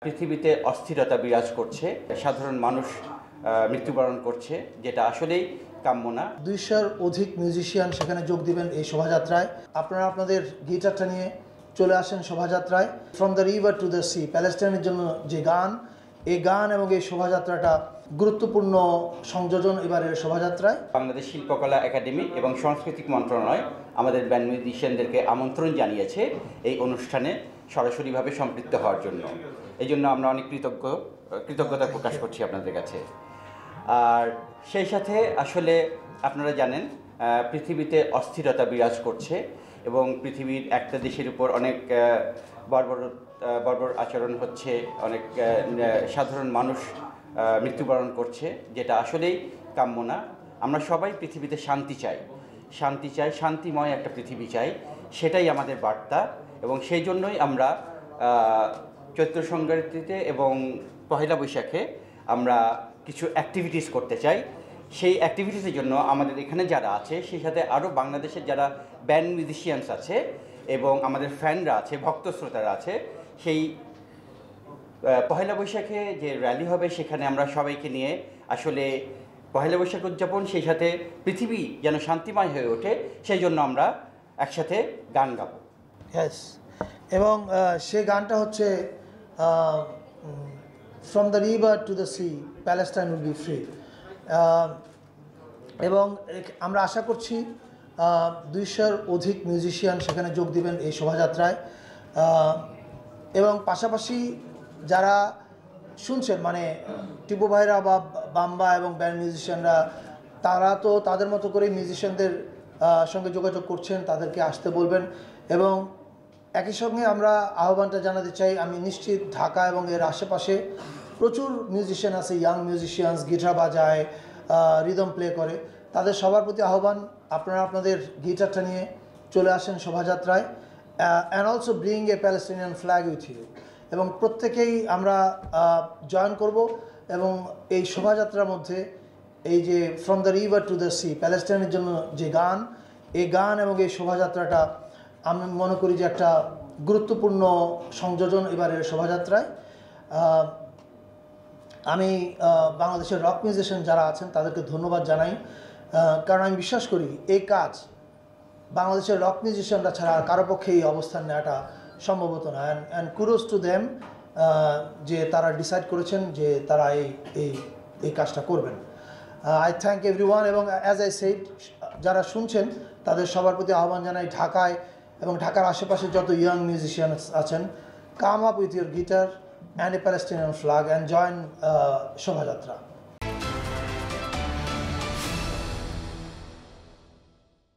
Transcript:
পৃথিবীতে অস্থিরতা বিরাজ করছে, সাধারণ মানুষ মৃত্যুবরণ করছে, যেটা আসলেই কাম্য না। 200-র অধিক মিউজিশিয়ান সেখানে যোগ দিবেন এই শোভাযাত্রায়। আপনারা আপনাদের গিটারটা নিয়ে চলে আসেন শোভাযাত্রায়। From the river to the sea, প্যালেস্টাইনের জন্য যে গান, এই গান এবং এই শোভাযাত্রাটা গুরুত্বপূর্ণ সংযোজন এবারের শোভাযাত্রায়। বাংলাদেশ শিল্পকলা একাডেমি এবং সাংস্কৃতিক মন্ত্রণালয় আমাদের ব্যান্ড মিউজিশিয়ানদেরকে আমন্ত্রণ জানিয়েছে এই অনুষ্ঠানে সরাসরিভাবে সম্পৃক্ত হওয়ার জন্য। এই জন্য আমরা অনেক কৃতজ্ঞতা প্রকাশ করছি আপনাদের কাছে। আর সেই সাথে আসলে আপনারা জানেন পৃথিবীতে অস্থিরতা বিরাজ করছে এবং পৃথিবীর একটা দেশের উপর অনেক বর্বর আচরণ হচ্ছে, অনেক সাধারণ মানুষ মৃত্যুবরণ করছে, যেটা আসলেই কাম্য না। আমরা সবাই পৃথিবীতে শান্তি চাই, শান্তিময় একটা পৃথিবী চাই, সেটাই আমাদের বার্তা। এবং সেই জন্যই আমরা চৈত্র সংক্রান্তিতে এবং পহেলা বৈশাখে আমরা কিছু অ্যাক্টিভিটিস করতে চাই। সেই অ্যাক্টিভিটিসের জন্য আমাদের এখানে যারা আছে, সেই সাথে আরও বাংলাদেশের যারা ব্যান্ড মিউজিশিয়ানস আছে এবং আমাদের ফ্যানরা আছে, ভক্ত শ্রোতারা আছে, সেই পহেলা বৈশাখে যে র্যালি হবে সেখানে আমরা সবাইকে নিয়ে আসলে পহেলা বৈশাখ উদযাপন, সেই সাথে পৃথিবী যেন শান্তিময় হয়ে ওঠে, সেই জন্য আমরা একসাথে গান গাব। ইয়েস, এবং সেই গানটা হচ্ছে from the river to the C, Palestine will be free. এবং আমরা আশা করছি 200-র অধিক মিউজিশিয়ান সেখানে যোগ দিবেন এই শোভাযাত্রায়। এবং পাশাপাশি যারা শুনছেন, মানে টিপু ভাইরা বা বাম্বা এবং ব্যান্ড মিউজিশিয়ানরা, তারা তো তাদের মতো করেই মিউজিশিয়ানদের সঙ্গে যোগাযোগ করছেন, তাদেরকে আসতে বলবেন। এবং একই সঙ্গে আমরা আহ্বানটা জানাতে চাই, আমি নিশ্চিত ঢাকা এবং এর আশেপাশে প্রচুর মিউজিশিয়ান আছে, ইয়াং মিউজিশিয়ানস, গিটার বাজায়, রিদম প্লে করে। তাদের সবার প্রতি আহ্বান, আপনারা আপনাদের গিটারটা নিয়ে চলে আসেন শোভাযাত্রায়। And also bring a Palestinian flag with you. এবং প্রত্যেকেই আমরা জয়েন করব এবং এই শোভাযাত্রার মধ্যে এই যে from the river to the sea, প্যালেস্টাইনের জন্য যে গান, এই গান এবং এই শোভাযাত্রাটা আমি মনে করি যে একটা গুরুত্বপূর্ণ সংযোজন এবারের শোভাযাত্রায়। আমি বাংলাদেশের রক মিউজিশিয়ান যারা আছেন তাদেরকে ধন্যবাদ জানাই, কারণ আমি বিশ্বাস করি এই কাজ বাংলাদেশের রক মিউজিশিয়ানরা ছাড়া আর কারো পক্ষে এই অবস্থান নেওয়াটা সম্ভব হতো না। অ্যান্ড কুডোস টু দেম যে তারা ডিসাইড করেছেন যে তারা এই কাজটা করবেন। I thank everyone. এবং অ্যাজ আই সেড, যারা শুনছেন তাদের সবার প্রতি আহ্বান জানাই, ঢাকায় এবং ঢাকার আশেপাশে যত ইয়াং মিউজিশিয়ান আছেন, come up with your guitar and a Palestinian flag and join শোভাযাত্রা।